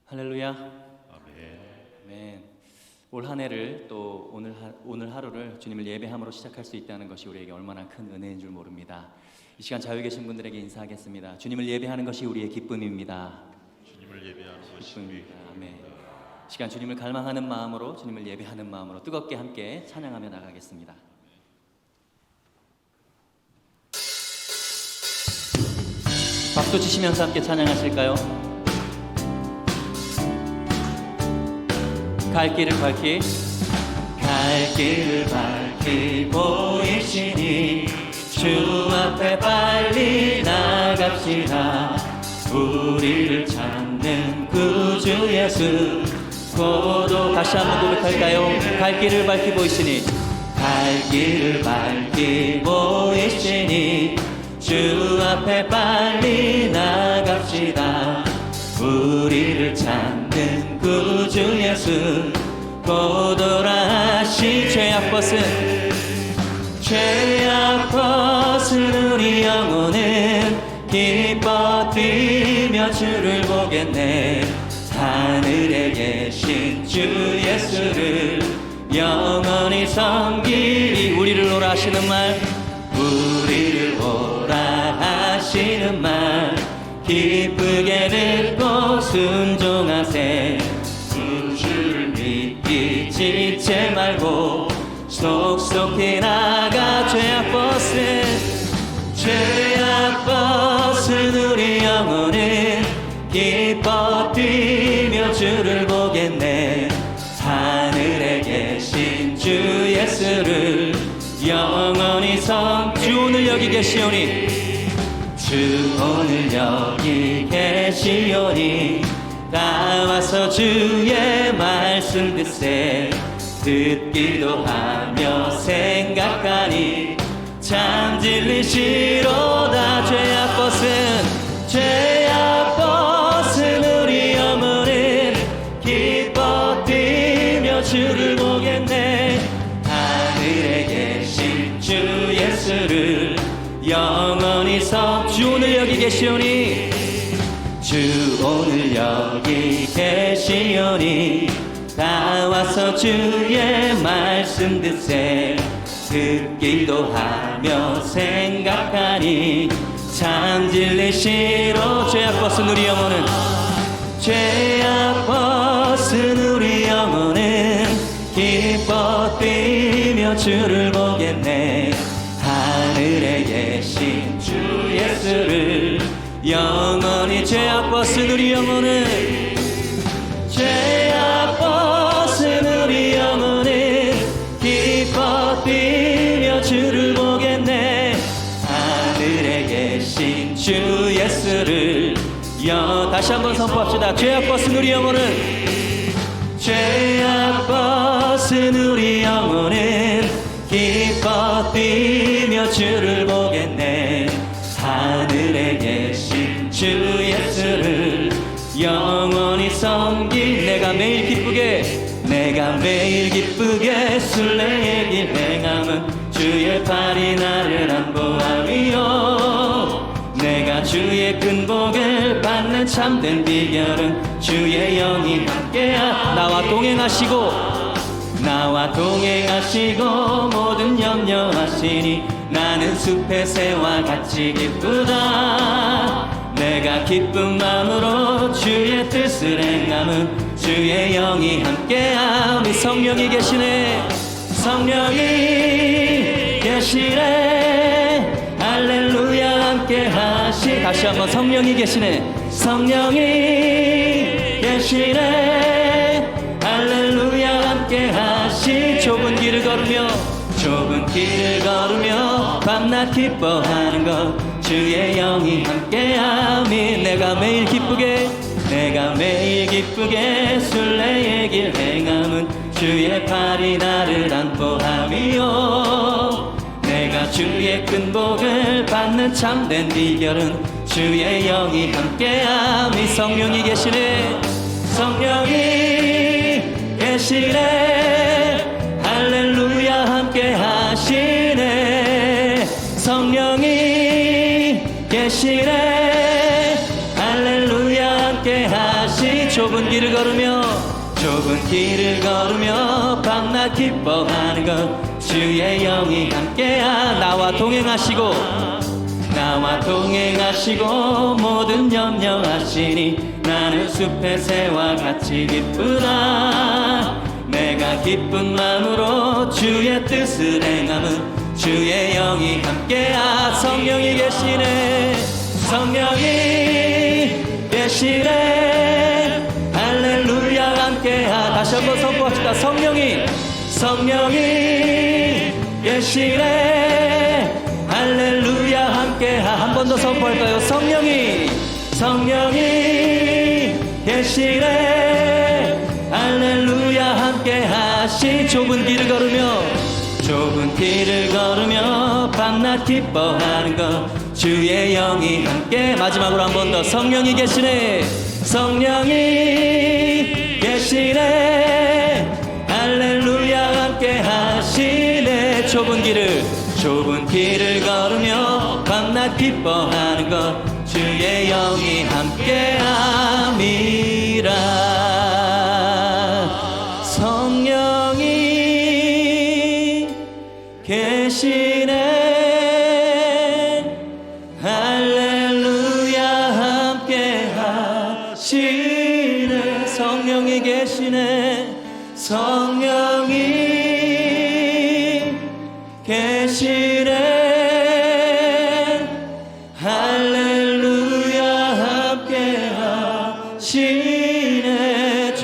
할렐루야. 아멘. 아멘. 올 한 해를 또 오늘 하루를 주님을 예배함으로 시작할 수 있다는 것이 우리에게 얼마나 큰 은혜인 줄 모릅니다. 이 시간 자유 계신 분들에게 인사하겠습니다. 주님을 예배하는 것이 우리의 기쁨입니다. 주님을 예배하는 것이 기쁨입니다. 아멘. 이 시간 주님을 갈망하는 마음으로, 주님을 예배하는 마음으로 뜨겁게 함께 찬양하며 나가겠습니다. 박수 치시면서 함께 찬양하실까요? 갈 길을 밝히 보이시니 주 앞에 빨리 나갑시다. 우리를 찾는 구주 예수 고도 다시 한번 고백할까요? 갈 길을 밝히 보이시니 주 앞에 빨리 나갑시다. 우리를 찾는 구주 예수 고도라하신 죄악 벗은 우리 영혼은 기뻐 뛰며 주를 보겠네. 하늘에 계신 주 예수를 영원히 섬기리. 우리를 오라 하시는 말 기쁘게 듣고 순종하세. 주를 믿기 지체 말고 속속히 나가. 죄악 벗은 우리 영혼은 기뻐 뛰며 주를 보겠네. 하늘에 계신 주 예수를 영원히 주 오늘 여기 계시오니 다 와서 주의 말씀 듣기도 하며 생각하니 참 진리시로다. 죄악 벗은 우리 영혼은 기뻐 뛰며 주를 보겠네. 하늘에 계신 주 예수를 영원히 주 오늘 여기 계시오니 다 와서 주의 말씀 듣기도 하며 생각하니 참 진리시로. 죄악 벗은 우리 영혼은 기뻐 뛰며 주를 보겠네. 하늘에 계신 주 예수를 영원히 죄악 벗은 우리 영혼은 기뻐 뛰며 주를 보겠네. 하늘에 계신 주 예수를 다시 한번 선포합시다. 죄악 벗은 우리 영혼은 기뻐 뛰며 주를 보겠네. 하늘에 계신 주 예수를 영원히 섬길. 내가 매일 기쁘게 순례의 길 행함은 주의 팔이 나를 안보함이요. 내가 주의 큰 복을 받는 참된 비결은 주의 영이 함께하. 나와 동행하시고 모든 염려하시니 나는 숲의 새와 같이 기쁘다. 내가 기쁜 마음으로 주의 뜻을 행함은 주의 영이 함께하니. 성령이 계시네. 할렐루야 함께하시. 다시 한번 성령이 계시네. 할렐루야 함께하시. 좁은 길을 걸으며 밤낮 기뻐하는 것 주의 영이 함께하니. 내가 매일 기쁘게 순례의 길 행함은 주의 팔이 나를 안보함이요. 내가 주의 큰 복을 받는 참된 비결은 주의 영이 함께하니. 성령이 계시네. 할렐루야 함께하시네. 성령이 계시네. 할렐루야 함께하시네. 하시 좁은 길을 걸으며 밤낮 기뻐하는 것 주의 영이 함께하 나와 동행하시고 모든 염려하시니 나는 숲의 새와 같이 기쁘다 내가 기쁜 마음으로 주의 뜻을 행함은 주의 영이 함께하 성령이 계시네 할렐루야 함께하 다시 한번 선포합시다 성령이 계시네 할렐루야 함께하 한 번 더 선포할까요 성령이 계시네 할렐루야 함께하시 좁은 길을 걸으며 밤낮 기뻐하는 것 주의 영이 함께 마지막으로 한 번 더 성령이 계시네 할렐루야 함께 하시네 좁은 길을 걸으며 밤낮 기뻐하는 것 주의 영이 함께 함이라 성령이 계시네 할렐루야 함께 하시네 성령이 계시네 할렐루야 함께 하시네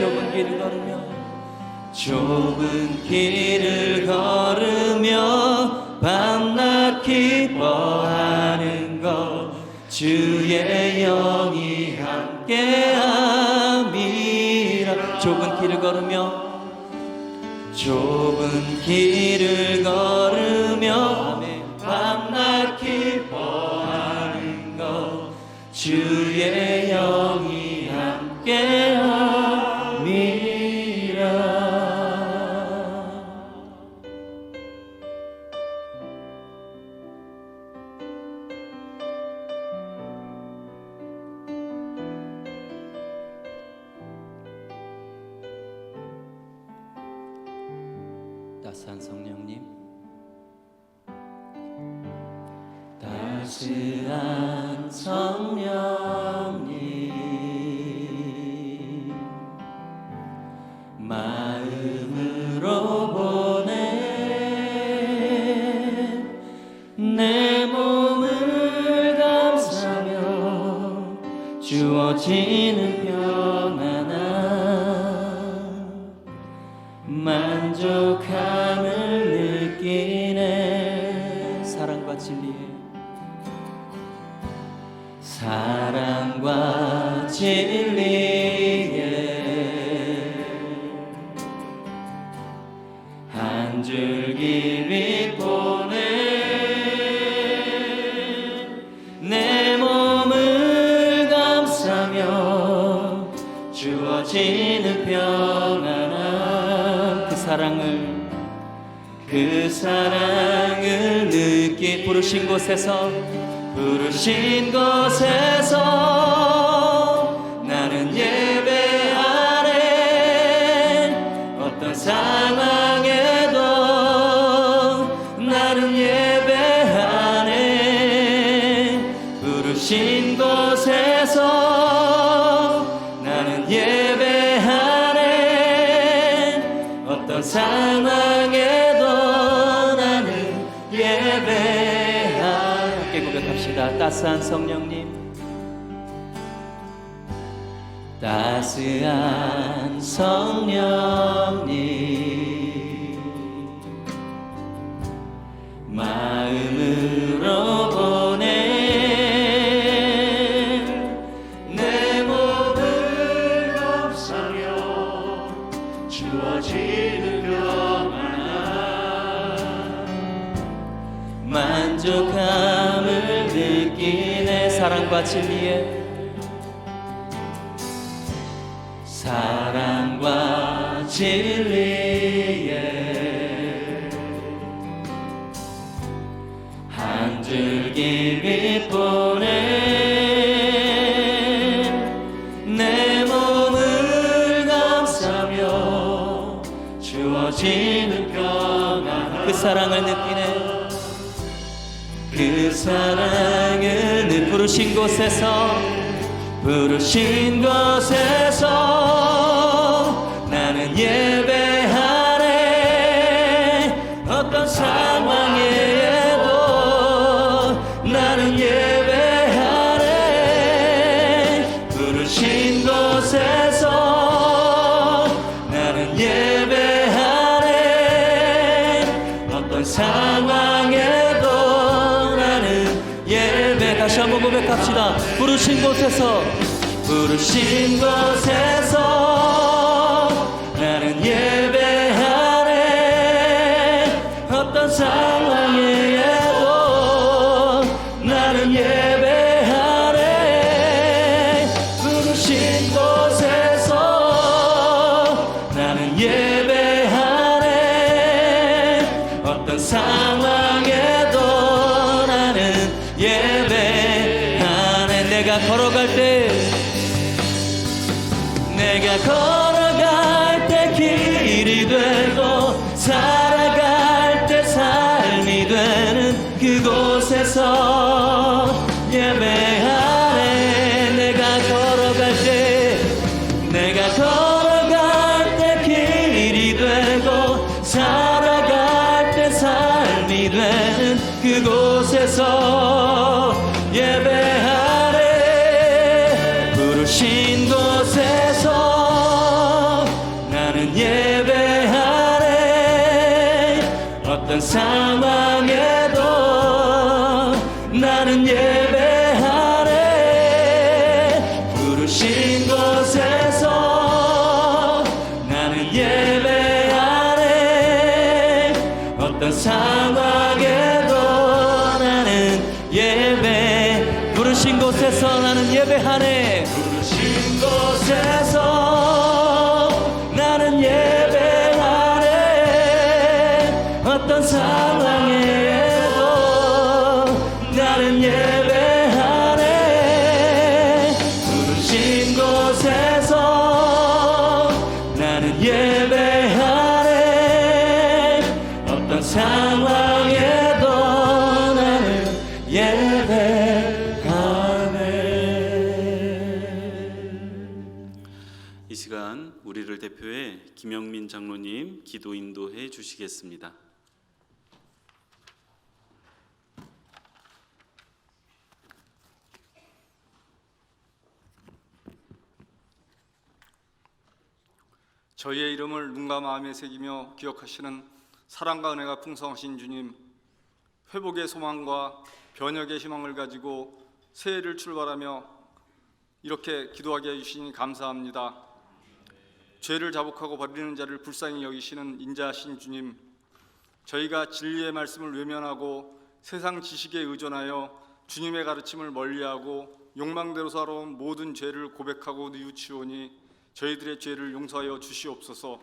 좁은 길을 걸으며 밤낮 기뻐하는 것 주의 영이 함께 함이라 좁은 길을 걸으며 밤낮 기뻐하는 것 주의 영이 함께 함이라 따스한 성령님 마음으로 보내 내 몸을 감싸며 주어지는 평안함 만족함을 느끼네 사랑과 진리에 한 줄기 빛 보내 내 몸을 감싸며 주어지는 평안함 그 사랑을 느끼 부르신 곳에서 나는 예배하네 어떤 상황에도 나는 예배하네 부르신 곳에서 나는 예배하네 어떤 상황에도 나는 예배하네 함께 고백합시다. 따스한 성령님 마음으로 보내 내 몸을 감싸며 주어지는 평안함 만족함을 느끼네 사랑과 진리에 한 줄기 빛 보내 내 몸 부어지는 평안 그 사랑을 느끼네 그 사랑을 부르신 곳에서 나는 예배하네 어떤 상황에도 나는 예배하네 부르신 곳에서 나는 예배하네 어떤 상황에도 나는 예배 다시 한번 고백합시다 부르신 곳에서 나는 예배하네 어떤 상황에도 나는 예배하네 부르신 곳에서 나는 예배하네 어떤 상황에도 나는 예배하네 내가 걸어갈 때 길이 되고 살아갈 때 삶이 되는 그곳에서 예배하네 내가 걸어갈 때 길이 되고 살아갈 때 삶이 되는 그곳에서 예배하네 부르신 곳에서 나는 예배하네 어떤 상황에도 나는 예배하네 부르신 곳에서 나는 예배하네 어떤 상황에도 나는 예배 부르신 곳에서 나는 예배하네 부르신 곳에서 나는 예배하네 어떤 상황에도 나는 예배하네 부르신 곳에서 나는 예배하네 어떤 상황에도 나는 예배하네 이 시간 우리를 대표해 김영민 장로님 기도 인도해 주시겠습니다. 저희의 이름을 눈과 마음에 새기며 기억하시는 사랑과 은혜가 풍성하신 주님, 회복의 소망과 변혁의 희망을 가지고 새해를 출발하며 이렇게 기도하게 해주시니 감사합니다. 죄를 자복하고 버리는 자를 불쌍히 여기시는 인자하신 주님, 저희가 진리의 말씀을 외면하고 세상 지식에 의존하여 주님의 가르침을 멀리하고 욕망대로 살아온 모든 죄를 고백하고 뉘우치오니 저희들의 죄를 용서하여 주시옵소서.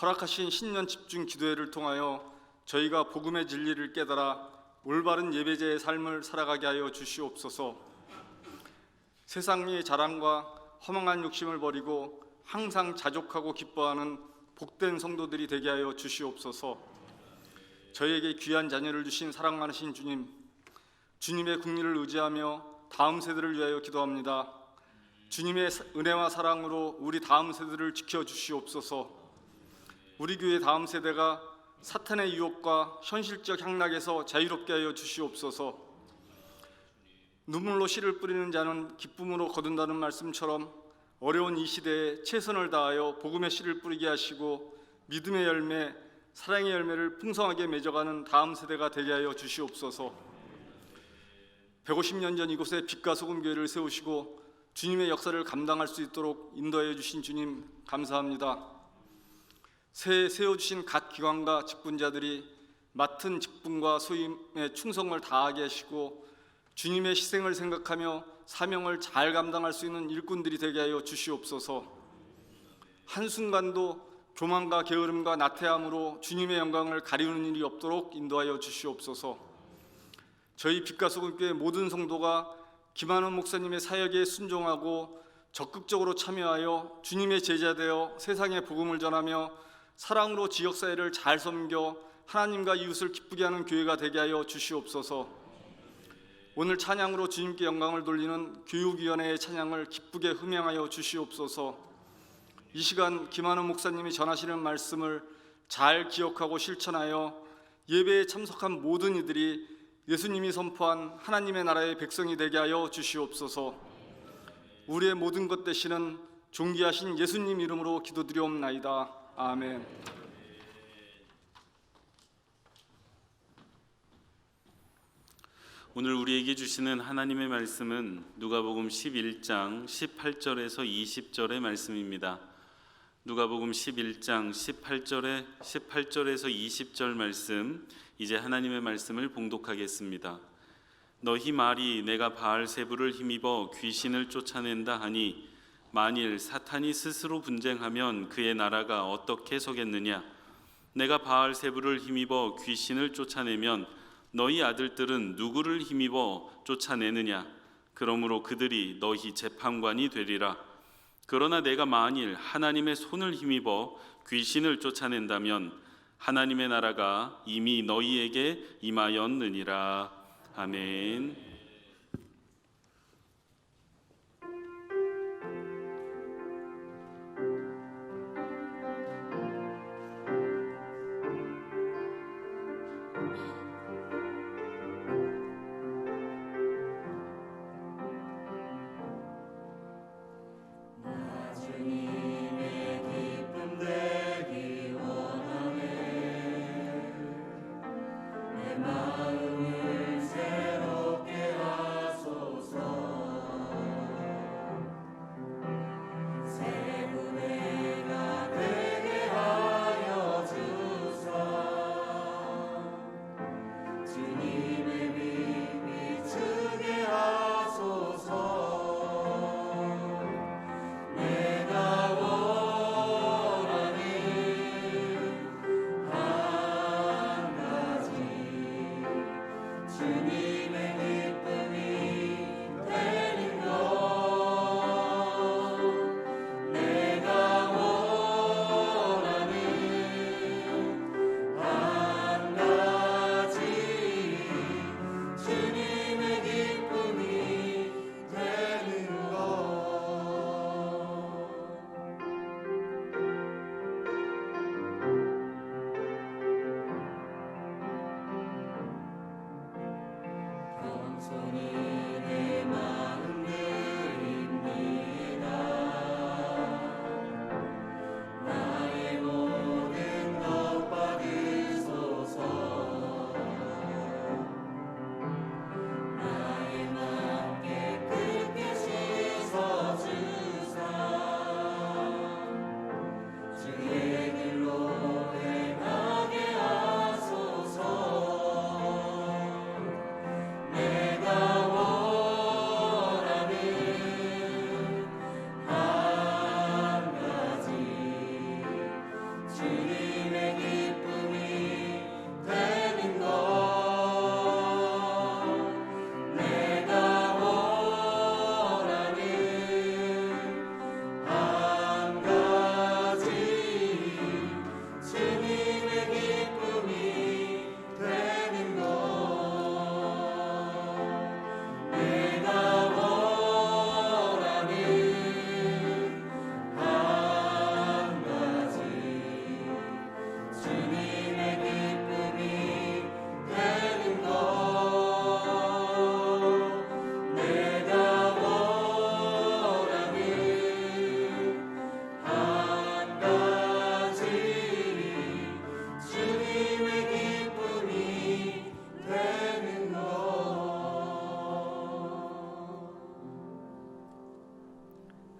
허락하신 신년 집중 기도회를 통하여 저희가 복음의 진리를 깨달아 올바른 예배자의 삶을 살아가게 하여 주시옵소서. 세상의 자랑과 허망한 욕심을 버리고 항상 자족하고 기뻐하는 복된 성도들이 되게 하여 주시옵소서. 저희에게 귀한 자녀를 주신 사랑 많으신 주님, 주님의 국리를 의지하며 다음 세대를 위하여 기도합니다. 주님의 은혜와 사랑으로 우리 다음 세대를 지켜주시옵소서. 우리 교회 다음 세대가 사탄의 유혹과 현실적 향락에서 자유롭게 하여 주시옵소서. 눈물로 씨를 뿌리는 자는 기쁨으로 거둔다는 말씀처럼 어려운 이 시대에 최선을 다하여 복음의 씨를 뿌리게 하시고 믿음의 열매, 사랑의 열매를 풍성하게 맺어가는 다음 세대가 되게 하여 주시옵소서. 150년 전 이곳에 빛과 소금 교회를 세우시고 주님의 역사를 감당할 수 있도록 인도하여 주신 주님 감사합니다. 새해 세워주신 각 기관과 직분자들이 맡은 직분과 소임에 충성을 다하게 하시고 주님의 희생을 생각하며 사명을 잘 감당할 수 있는 일꾼들이 되게 하여 주시옵소서. 한순간도 교만과 게으름과 나태함으로 주님의 영광을 가리우는 일이 없도록 인도하여 주시옵소서. 저희 빛과 소금교회 모든 성도가 김한원 목사님의 사역에 순종하고 적극적으로 참여하여 주님의 제자 되어 세상에 복음을 전하며 사랑으로 지역사회를 잘 섬겨 하나님과 이웃을 기쁘게 하는 교회가 되게 하여 주시옵소서. 오늘 찬양으로 주님께 영광을 돌리는 교육위원회의 찬양을 기쁘게 흠양하여 주시옵소서. 이 시간 김한우 목사님이 전하시는 말씀을 잘 기억하고 실천하여 예배에 참석한 모든 이들이 예수님이 선포한 하나님의 나라의 백성이 되게 하여 주시옵소서. 우리의 모든 것 되시는 존귀하신 예수님 이름으로 기도드리옵나이다. 아멘. 오늘 우리에게 주시는 하나님의 말씀은 누가복음 11장 18절에서 20절의 말씀입니다. 누가복음 11장 18절에서 20절 말씀, 이제 하나님의 말씀을 봉독하겠습니다. 너희 말이 내가 바알세불을 힘입어 귀신을 쫓아낸다 하니 만일 사탄이 스스로 분쟁하면 그의 나라가 어떻게 서겠느냐? 내가 바알세불을 힘입어 귀신을 쫓아내면 너희 아들들은 누구를 힘입어 쫓아내느냐? 그러므로 그들이 너희 재판관이 되리라. 그러나 내가 만일 하나님의 손을 힘입어 귀신을 쫓아낸다면 하나님의 나라가 이미 너희에게 임하였느니라. 아멘.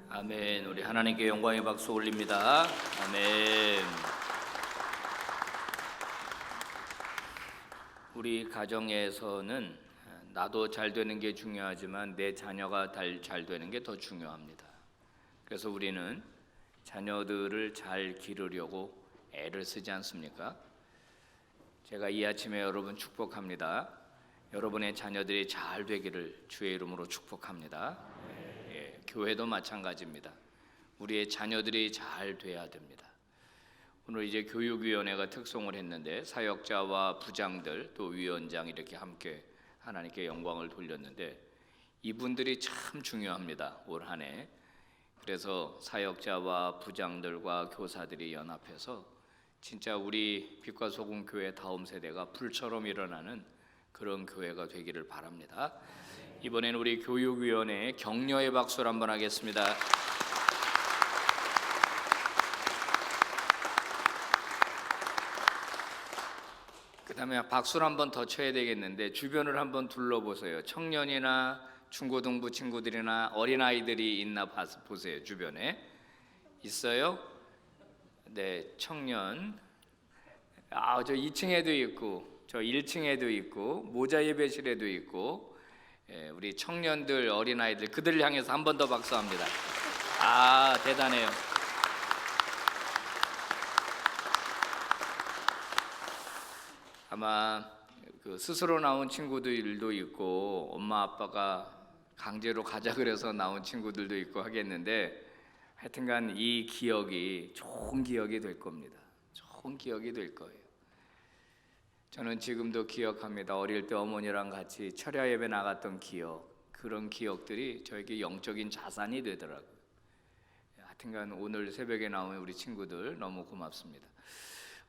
아멘. 우리 하나님께 영광의 박수 올립니다. 아멘. 우리 가정에서는 나도 잘 되는 게 중요하지만 내 자녀가 잘 되는 게 더 중요합니다. 그래서 우리는 자녀들을 잘 기르려고 애를 쓰지 않습니까? 제가 이 아침에 여러분 축복합니다. 여러분의 자녀들이 잘 되기를 주의 이름으로 축복합니다. 교회도 마찬가지입니다. 우리의 자녀들이 잘 돼야 됩니다. 오늘 이제 교육위원회가 특송을 했는데 사역자와 부장들 또 위원장 이렇게 함께 하나님께 영광을 돌렸는데 이분들이 참 중요합니다. 올 한 해. 그래서 사역자와 부장들과 교사들이 연합해서 진짜 우리 빛과 소금 교회 다음 세대가 불처럼 일어나는 그런 교회가 되기를 바랍니다. 이번에는 우리 교육위원회에 격려의 박수를 한번 하겠습니다. 그다음에 박수를 한번 더 쳐야 되겠는데 주변을 한번 둘러보세요. 청년이나 중고등부 친구들이나 어린아이들이 있나 보세요. 주변에 있어요? 네, 청년. 저 2층에도 있고 저 1층에도 있고 모자 예배실에도 있고 우리 청년들, 어린아이들 그들을 향해서 한 번 더 박수합니다. 대단해요. 아마 스스로 나온 친구들도 있고 엄마 아빠가 강제로 가자 그래서 나온 친구들도 있고 하겠는데 하여튼간 이 기억이 좋은 기억이 될 겁니다. 좋은 기억이 될 거예요. 저는 지금도 기억합니다. 어릴 때 어머니랑 같이 철야 예배 나갔던 기억, 그런 기억들이 저에게 영적인 자산이 되더라고요. 하여튼간 오늘 새벽에 나온 우리 친구들 너무 고맙습니다.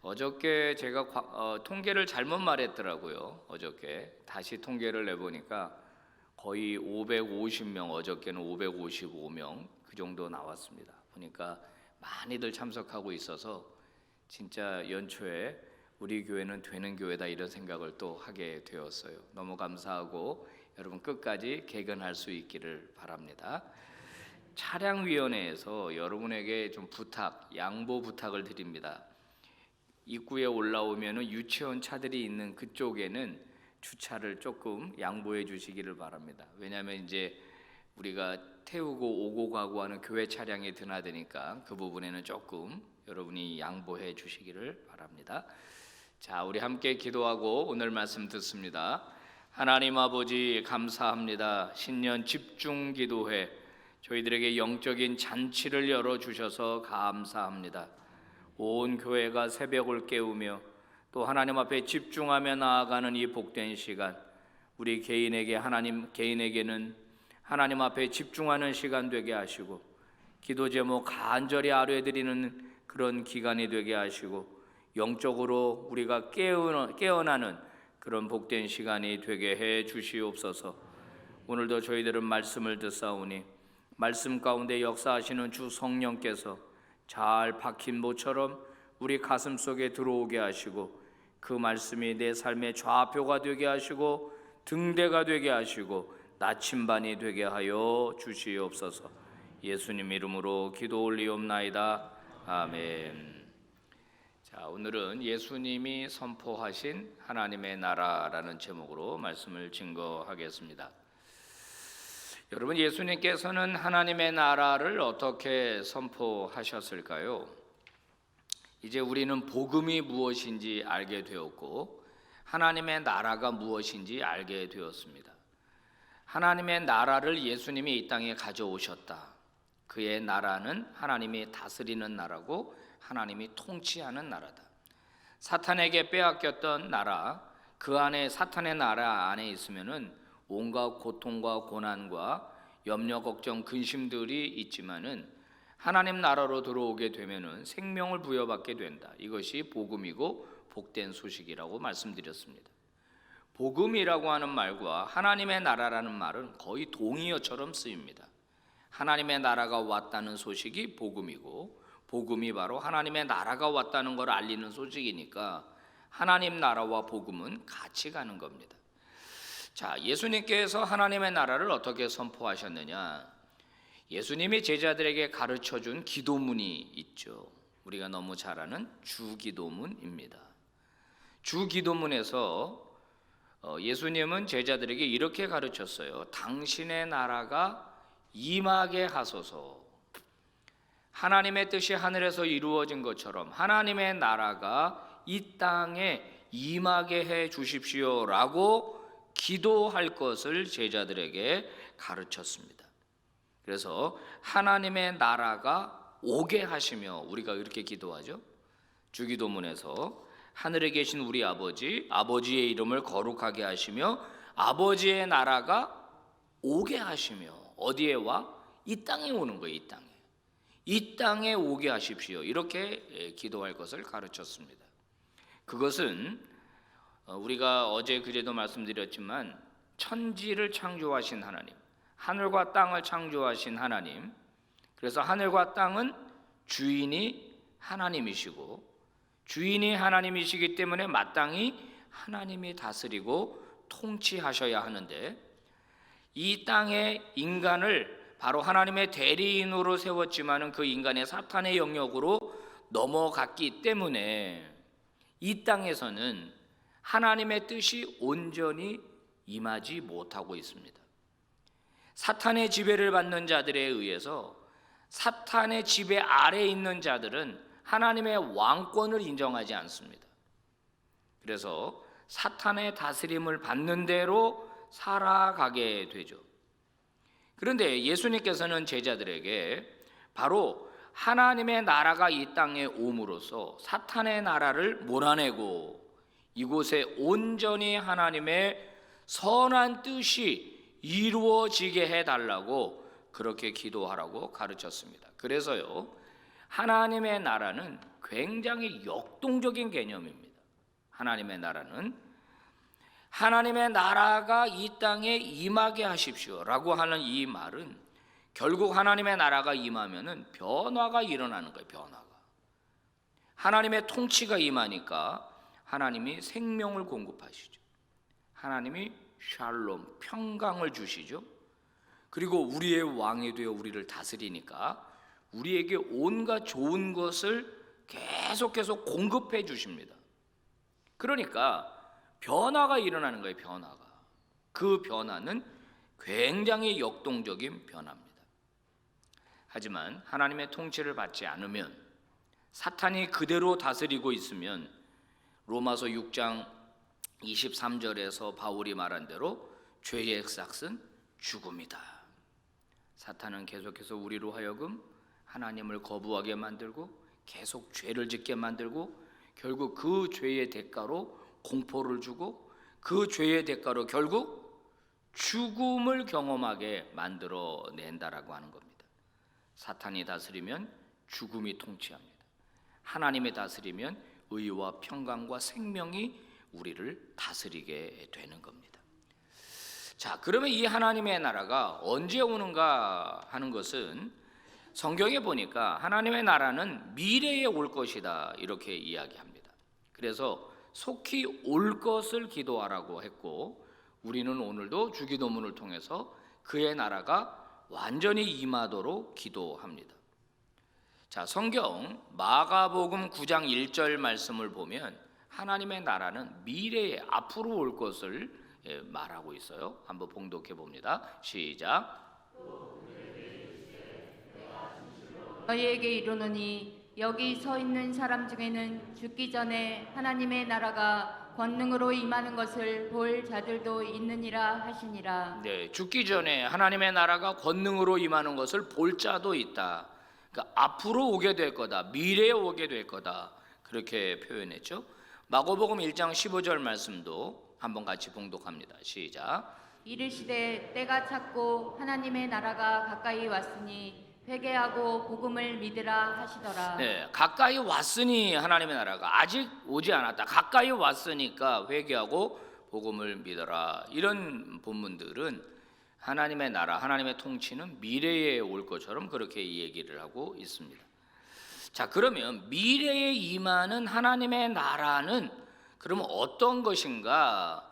어저께 제가 통계를 잘못 말했더라고요. 어저께 다시 통계를 내보니까 거의 550명, 어저께는 555명 그 정도 나왔습니다. 보니까 많이들 참석하고 있어서 진짜 연초에 우리 교회는 되는 교회다 이런 생각을 또 하게 되었어요. 너무 감사하고 여러분 끝까지 개근할 수 있기를 바랍니다. 차량위원회에서 여러분에게 좀 양보 부탁을 드립니다. 입구에 올라오면은 유치원 차들이 있는 그쪽에는 주차를 조금 양보해 주시기를 바랍니다. 왜냐하면 이제 우리가 태우고 오고 가고 하는 교회 차량이 드나드니까 그 부분에는 조금 여러분이 양보해 주시기를 바랍니다. 자, 우리 함께 기도하고 오늘 말씀 듣습니다. 하나님 아버지 감사합니다. 신년 집중 기도회 저희들에게 영적인 잔치를 열어 주셔서 감사합니다. 온 교회가 새벽을 깨우며 또 하나님 앞에 집중하며 나아가는 이 복된 시간, 우리 개인에게는 하나님 앞에 집중하는 시간 되게 하시고 기도 제목 간절히 아뢰드리는 그런 기간이 되게 하시고 영적으로 우리가 깨어나는 그런 복된 시간이 되게 해 주시옵소서. 오늘도 저희들은 말씀을 듣사오니 말씀 가운데 역사하시는 주 성령께서 잘 박힌 모처럼 우리 가슴 속에 들어오게 하시고 그 말씀이 내 삶의 좌표가 되게 하시고 등대가 되게 하시고 나침반이 되게 하여 주시옵소서. 예수님 이름으로 기도 올리옵나이다. 아멘. 자, 오늘은 예수님이 선포하신 하나님의 나라라는 제목으로 말씀을 증거하겠습니다. 여러분, 예수님께서는 하나님의 나라를 어떻게 선포하셨을까요? 이제 우리는 복음이 무엇인지 알게 되었고 하나님의 나라가 무엇인지 알게 되었습니다. 하나님의 나라를 예수님이 이 땅에 가져오셨다. 그의 나라는 하나님이 다스리는 나라고 하나님이 통치하는 나라다. 사탄에게 빼앗겼던 나라, 그 안에 사탄의 나라 안에 있으면은 온갖 고통과 고난과 염려, 걱정, 근심들이 있지만은 하나님 나라로 들어오게 되면은 생명을 부여받게 된다. 이것이 복음이고 복된 소식이라고 말씀드렸습니다. 복음이라고 하는 말과 하나님의 나라라는 말은 거의 동의어처럼 쓰입니다. 하나님의 나라가 왔다는 소식이 복음이고 복음이 바로 하나님의 나라가 왔다는 걸 알리는 소식이니까 하나님 나라와 복음은 같이 가는 겁니다. 자, 예수님께서 하나님의 나라를 어떻게 선포하셨느냐? 예수님이 제자들에게 가르쳐준 기도문이 있죠. 우리가 너무 잘 아는 주기도문입니다. 주기도문에서 예수님은 제자들에게 이렇게 가르쳤어요. 당신의 나라가 임하게 하소서. 하나님의 뜻이 하늘에서 이루어진 것처럼 하나님의 나라가 이 땅에 임하게 해 주십시오라고 기도할 것을 제자들에게 가르쳤습니다. 그래서 하나님의 나라가 오게 하시며, 우리가 이렇게 기도하죠. 주기도문에서 하늘에 계신 우리 아버지의 이름을 거룩하게 하시며 아버지의 나라가 오게 하시며 어디에 와? 이 땅에 오는 거예요. 이 땅에 오게 하십시오. 이렇게 기도할 것을 가르쳤습니다. 그것은 우리가 어제 그제도 말씀드렸지만 천지를 창조하신 하나님, 하늘과 땅을 창조하신 하나님, 그래서 하늘과 땅은 주인이 하나님이시고 주인이 하나님이시기 때문에 마땅히 하나님이 다스리고 통치하셔야 하는데 이 땅에 인간을 바로 하나님의 대리인으로 세웠지만은 그 인간의 사탄의 영역으로 넘어갔기 때문에 이 땅에서는 하나님의 뜻이 온전히 임하지 못하고 있습니다. 사탄의 지배를 받는 자들에 의해서 사탄의 지배 아래에 있는 자들은 하나님의 왕권을 인정하지 않습니다. 그래서 사탄의 다스림을 받는 대로 살아가게 되죠. 그런데 예수님께서는 제자들에게 바로 하나님의 나라가 이 땅에 옴으로써 사탄의 나라를 몰아내고 이곳에 온전히 하나님의 선한 뜻이 이루어지게 해달라고 그렇게 기도하라고 가르쳤습니다. 그래서요, 하나님의 나라는 굉장히 역동적인 개념입니다. 하나님의 나라는 하나님의 나라가 이 땅에 임하게 하십시오라고 하는 이 말은 결국 하나님의 나라가 임하면은 변화가 일어나는 거예요. 변화가. 하나님의 통치가 임하니까 하나님이 생명을 공급하시죠. 하나님이 샬롬, 평강을 주시죠. 그리고 우리의 왕이 되어 우리를 다스리니까 우리에게 온갖 좋은 것을 계속해서 공급해 주십니다. 그러니까 변화가 일어나는 거예요. 변화가. 그 변화는 굉장히 역동적인 변화입니다. 하지만 하나님의 통치를 받지 않으면, 사탄이 그대로 다스리고 있으면 로마서 6장 23절에서 바울이 말한 대로 죄의 삭은 죽음이다. 사탄은 계속해서 우리로 하여금 하나님을 거부하게 만들고 계속 죄를 짓게 만들고 결국 그 죄의 대가로 공포를 주고 그 죄의 대가로 결국 죽음을 경험하게 만들어낸다라고 하는 겁니다. 사탄이 다스리면 죽음이 통치합니다. 하나님이 다스리면 의와 평강과 생명이 우리를 다스리게 되는 겁니다. 자, 그러면 이 하나님의 나라가 언제 오는가 하는 것은 성경에 보니까 하나님의 나라는 미래에 올 것이다 이렇게 이야기합니다. 그래서 속히 올 것을 기도하라고 했고 우리는 오늘도 주기도문을 통해서 그의 나라가 완전히 임하도록 기도합니다. 자, 성경 마가복음 9장 1절 말씀을 보면 하나님의 나라는 미래에 앞으로 올 것을 말하고 있어요. 한번 봉독해 봅니다. 시작. 너희에게 이르노니 여기 서 있는 사람 중에는 죽기 전에 하나님의 나라가 권능으로 임하는 것을 볼 자들도 있느니라 하시니라. 네, 죽기 전에 하나님의 나라가 권능으로 임하는 것을 볼 자도 있다. 그러니까 앞으로 오게 될 거다. 미래에 오게 될 거다. 그렇게 표현했죠. 마가복음 1장 15절 말씀도 한번 같이 봉독합니다. 시작. 이르시되 때가 찼고 하나님의 나라가 가까이 왔으니 회개하고 복음을 믿으라 하시더라. 네, 가까이 왔으니 하나님의 나라가 아직 오지 않았다. 가까이 왔으니까 회개하고 복음을 믿어라. 이런 본문들은 하나님의 나라, 하나님의 통치는 미래에 올 것처럼 그렇게 얘기를 하고 있습니다. 자, 그러면 미래에 임하는 하나님의 나라는 그러면 어떤 것인가?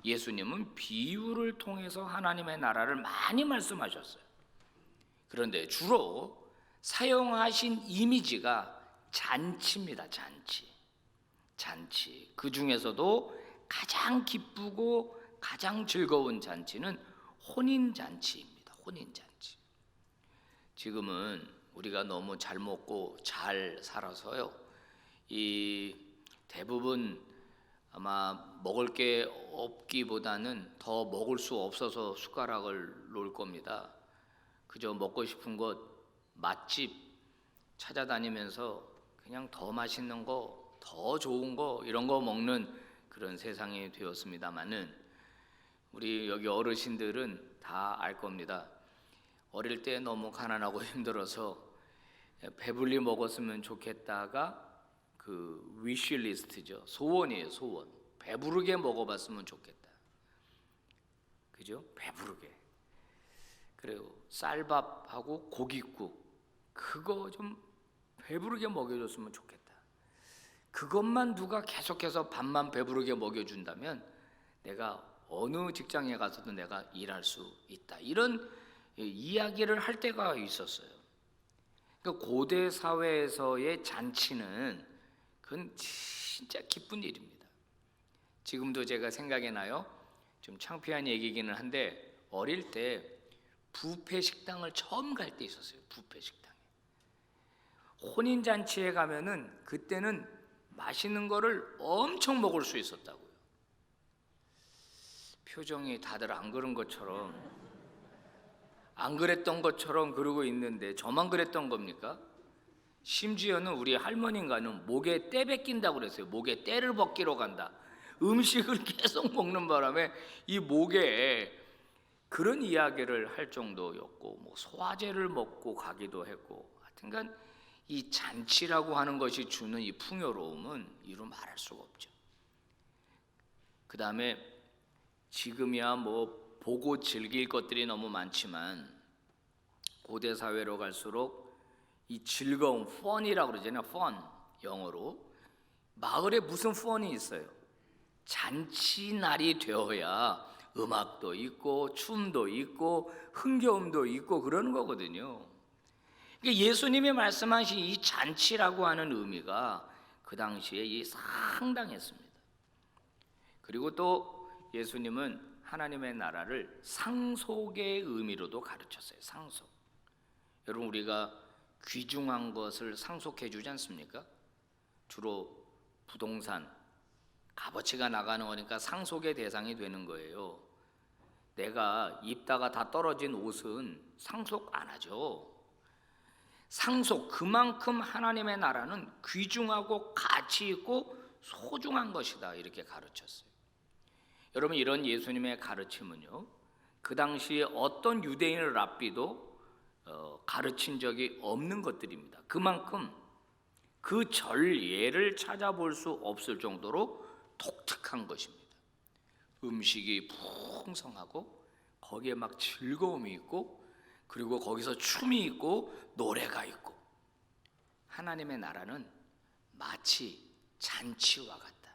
예수님은 비유를 통해서 하나님의 나라를 많이 말씀하셨어요. 그런데 주로 사용하신 이미지가 잔치입니다. 잔치. 그 중에서도 가장 기쁘고 가장 즐거운 잔치는 혼인잔치입니다. 혼인잔치. 지금은 우리가 너무 잘 먹고 잘 살아서요. 이 대부분 아마 먹을 게 없기보다는 더 먹을 수 없어서 숟가락을 놓을 겁니다. 그저 먹고 싶은 것 맛집 찾아다니면서 그냥 더 맛있는 거, 더 좋은 거 이런 거 먹는 그런 세상이 되었습니다만은 우리 여기 어르신들은 다 알 겁니다. 어릴 때 너무 가난하고 힘들어서 배불리 먹었으면 좋겠다가 그 위시리스트죠. 소원이에요, 소원. 배부르게 먹어봤으면 좋겠다. 그죠? 배부르게. 그리고 쌀밥하고 고깃국 그거 좀 배부르게 먹여줬으면 좋겠다. 그것만 누가 계속해서 밥만 배부르게 먹여준다면 내가 어느 직장에 가서도 내가 일할 수 있다. 이런 이야기를 할 때가 있었어요. 그러니까 고대 사회에서의 잔치는 그건 진짜 기쁜 일입니다. 지금도 제가 생각이 나요. 좀 창피한 얘기기는 한데 어릴 때 뷔페 식당을 처음 갈 때 있었어요. 뷔페 식당에 혼인 잔치에 가면은 그때는 맛있는 거를 엄청 먹을 수 있었다고요. 표정이 다들 안 그런 것처럼 안 그랬던 것처럼 그러고 있는데 저만 그랬던 겁니까? 심지어는 우리 할머니가는 목에 때 벗긴다고 그랬어요. 목에 때를 벗기러 간다. 음식을 계속 먹는 바람에 이 목에 그런 이야기를 할 정도였고 뭐 소화제를 먹고 가기도 했고 하여튼간 이 잔치라고 하는 것이 주는 이 풍요로움은 이루 말할 수가 없죠. 그 다음에 지금이야 뭐 보고 즐길 것들이 너무 많지만 고대 사회로 갈수록 이 즐거움, fun이라고 그러잖아요. fun 영어로. 마을에 무슨 fun이 있어요? 잔치날이 되어야 음악도 있고 춤도 있고 흥겨움도 있고 그러는 거거든요. 그러니까 예수님이 말씀하신 이 잔치라고 하는 의미가 그 당시에 상당했습니다. 그리고 또 예수님은 하나님의 나라를 상속의 의미로도 가르쳤어요. 상속. 여러분 우리가 귀중한 것을 상속해 주지 않습니까? 주로 부동산, 값어치가 나가는 거니까 상속의 대상이 되는 거예요. 내가 입다가 다 떨어진 옷은 상속 안 하죠. 상속, 그만큼 하나님의 나라는 귀중하고 가치 있고 소중한 것이다 이렇게 가르쳤어요. 여러분 이런 예수님의 가르침은요 그 당시에 어떤 유대인을 랍비도 가르친 적이 없는 것들입니다. 그만큼 그 전예를 찾아볼 수 없을 정도로 독특한 것입니다. 음식이 풍성하고 거기에 막 즐거움이 있고 그리고 거기서 춤이 있고 노래가 있고 하나님의 나라는 마치 잔치와 같다.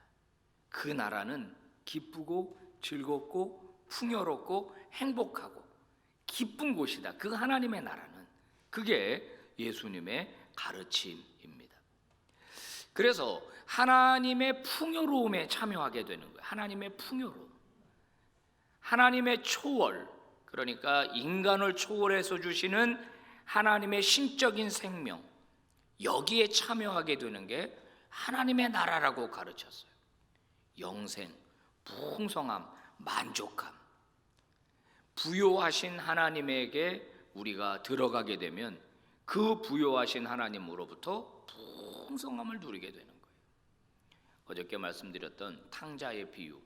그 나라는 기쁘고 즐겁고 풍요롭고 행복하고 기쁜 곳이다. 그 하나님의 나라는 그게 예수님의 가르침입니다. 그래서 하나님의 풍요로움에 참여하게 되는 거예요. 하나님의 풍요로움, 하나님의 초월, 그러니까 인간을 초월해서 주시는 하나님의 신적인 생명, 여기에 참여하게 되는 게 하나님의 나라라고 가르쳤어요. 영생, 풍성함, 만족감, 부요하신 하나님에게 우리가 들어가게 되면 그 부요하신 하나님으로부터 풍성함을 누리게 되는 거예요. 어저께 말씀드렸던 탕자의 비유,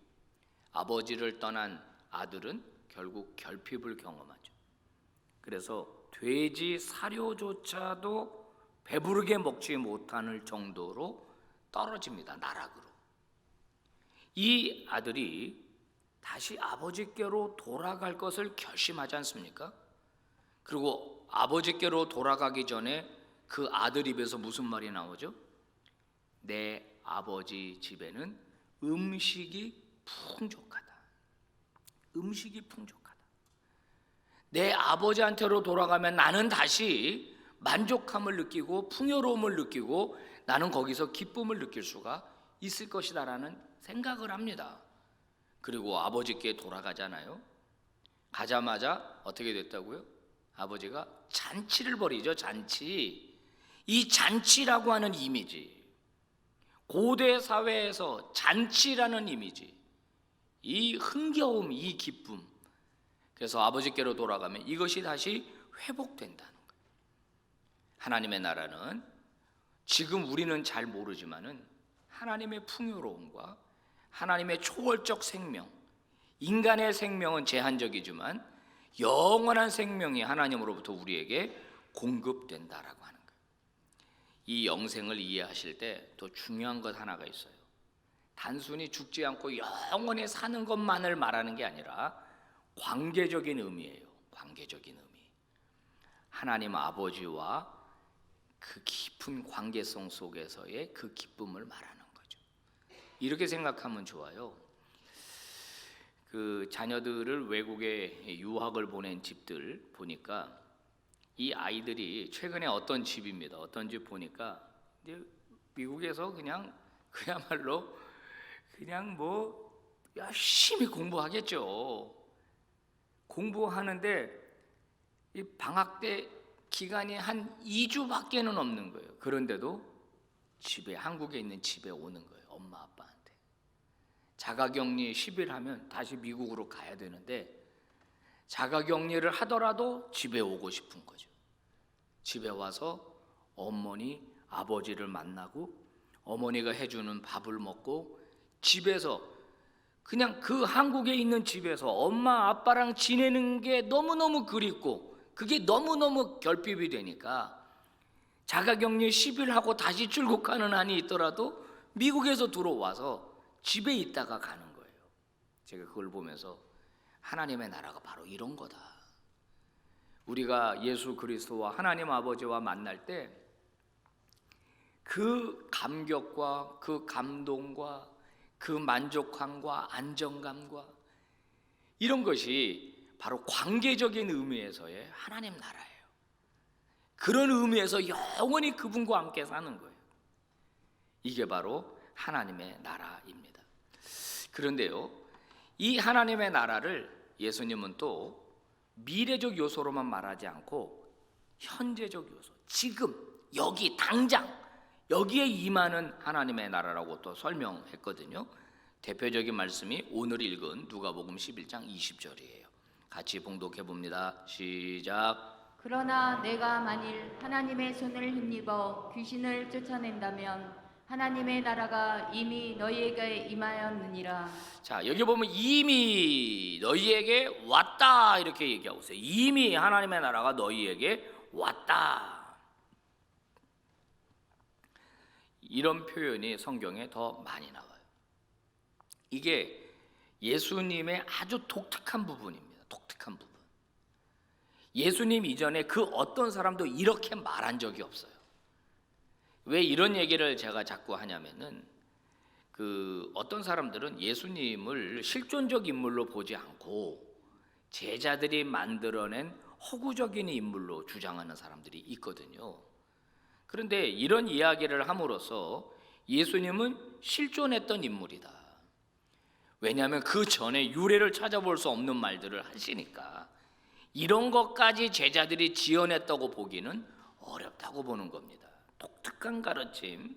아버지를 떠난 아들은 결국 결핍을 경험하죠. 그래서 돼지 사료조차도 배부르게 먹지 못할 정도로 떨어집니다. 나락으로. 이 아들이 다시 아버지께로 돌아갈 것을 결심하지 않습니까? 그리고 아버지께로 돌아가기 전에 그 아들 입에서 무슨 말이 나오죠? 내 아버지 집에는 음식이 풍족하다. 음식이 풍족하다. 내 아버지한테로 돌아가면 나는 다시 만족함을 느끼고 풍요로움을 느끼고 나는 거기서 기쁨을 느낄 수가 있을 것이다라는 생각을 합니다. 그리고 아버지께 돌아가잖아요. 가자마자 어떻게 됐다고요? 아버지가 잔치를 벌이죠. 잔치. 이 잔치라고 하는 이미지, 고대 사회에서 잔치라는 이미지, 이 흥겨움, 이 기쁨, 그래서 아버지께로 돌아가면 이것이 다시 회복된다는 거예요. 하나님의 나라는 지금 우리는 잘 모르지만은 하나님의 풍요로움과 하나님의 초월적 생명, 인간의 생명은 제한적이지만 영원한 생명이 하나님으로부터 우리에게 공급된다라고 하는 거예요. 이 영생을 이해하실 때 더 중요한 것 하나가 있어요. 단순히 죽지 않고 영원히 사는 것만을 말하는 게 아니라 관계적인 의미예요. 관계적인 의미. 하나님 아버지와 그 깊은 관계성 속에서의 그 기쁨을 말하는 거죠. 이렇게 생각하면 좋아요. 그 자녀들을 외국에 유학을 보낸 집들 보니까 이 아이들이 최근에 어떤 집입니다. 어떤 집 보니까 미국에서 그야말로 그냥 뭐 열심히 공부하겠죠. 공부하는데 이 방학 때 기간이 한 2주밖에는 없는 거예요. 그런데도 집에, 한국에 있는 집에 오는 거예요. 엄마 아빠한테. 자가격리 10일 하면 다시 미국으로 가야 되는데 자가격리를 하더라도 집에 오고 싶은 거죠. 집에 와서 어머니, 아버지를 만나고 어머니가 해주는 밥을 먹고 집에서 그냥 그 한국에 있는 집에서 엄마 아빠랑 지내는 게 너무너무 그립고 그게 너무너무 결핍이 되니까 자가격리 10일 하고 다시 출국하는 한이 있더라도 미국에서 들어와서 집에 있다가 가는 거예요. 제가 그걸 보면서 하나님의 나라가 바로 이런 거다. 우리가 예수 그리스도와 하나님 아버지와 만날 때 그 감격과 그 감동과 그 만족감과 안정감과 이런 것이 바로 관계적인 의미에서의 하나님 나라예요. 그런 의미에서 영원히 그분과 함께 사는 거예요. 이게 바로 하나님의 나라입니다. 그런데요, 이 하나님의 나라를 예수님은 또 미래적 요소로만 말하지 않고 현재적 요소, 지금 여기 당장 여기에 임하는 하나님의 나라라고 또 설명했거든요. 대표적인 말씀이 오늘 읽은 누가복음 11장 20절이에요. 같이 봉독해 봅니다. 시작. 그러나 내가 만일 하나님의 손을 힘입어 귀신을 쫓아낸다면 하나님의 나라가 이미 너희에게 임하였느니라. 자, 여기 보면 이미 너희에게 왔다 이렇게 얘기하고 있어요. 이미 하나님의 나라가 너희에게 왔다. 이런 표현이 성경에 더 많이 나와요. 이게 예수님의 아주 독특한 부분입니다. 독특한 부분. 예수님 이전에 그 어떤 사람도 이렇게 말한 적이 없어요. 왜 이런 얘기를 제가 자꾸 하냐면은 그 어떤 사람들은 예수님을 실존적 인물로 보지 않고 제자들이 만들어낸 허구적인 인물로 주장하는 사람들이 있거든요. 그런데 이런 이야기를 함으로써 예수님은 실존했던 인물이다. 왜냐하면 그 전에 유래를 찾아볼 수 없는 말들을 하시니까 이런 것까지 제자들이 지어냈다고 보기는 어렵다고 보는 겁니다. 독특한 가르침.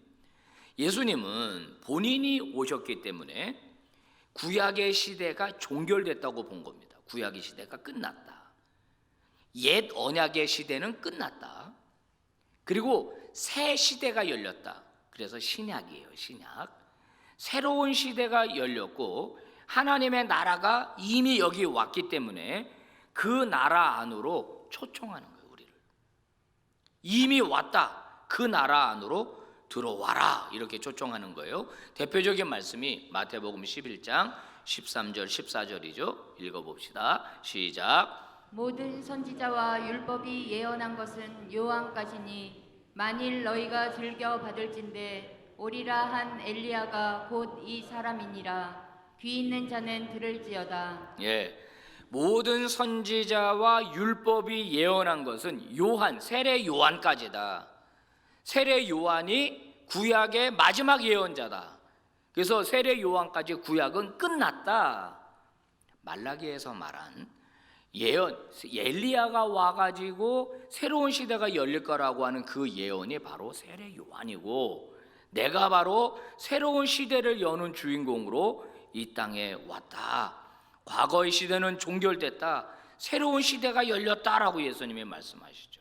예수님은 본인이 오셨기 때문에 구약의 시대가 종결됐다고 본 겁니다. 구약의 시대가 끝났다. 옛 언약의 시대는 끝났다. 그리고 새 시대가 열렸다. 그래서 신약이에요. 신약. 새로운 시대가 열렸고 하나님의 나라가 이미 여기 왔기 때문에 그 나라 안으로 초청하는 거예요. 우리를. 이미 왔다. 그 나라 안으로 들어와라. 이렇게 초청하는 거예요. 대표적인 말씀이 마태복음 11장 13절 14절이죠. 읽어봅시다. 시작. 모든 선지자와 율법이 예언한 것은 요한까지니 만일 너희가 즐겨 받을진대 오리라 한 엘리야가 곧 이 사람이니라. 귀 있는 자는 들을지어다. 예, 모든 선지자와 율법이 예언한 것은 요한, 세례 요한까지다. 세례 요한이 구약의 마지막 예언자다. 그래서 세례 요한까지 구약은 끝났다. 말라기에서 말한 예언, 엘리야가 와가지고 새로운 시대가 열릴 거라고 하는 그 예언이 바로 세례 요한이고 내가 바로 새로운 시대를 여는 주인공으로 이 땅에 왔다. 과거의 시대는 종결됐다. 새로운 시대가 열렸다라고 예수님이 말씀하시죠.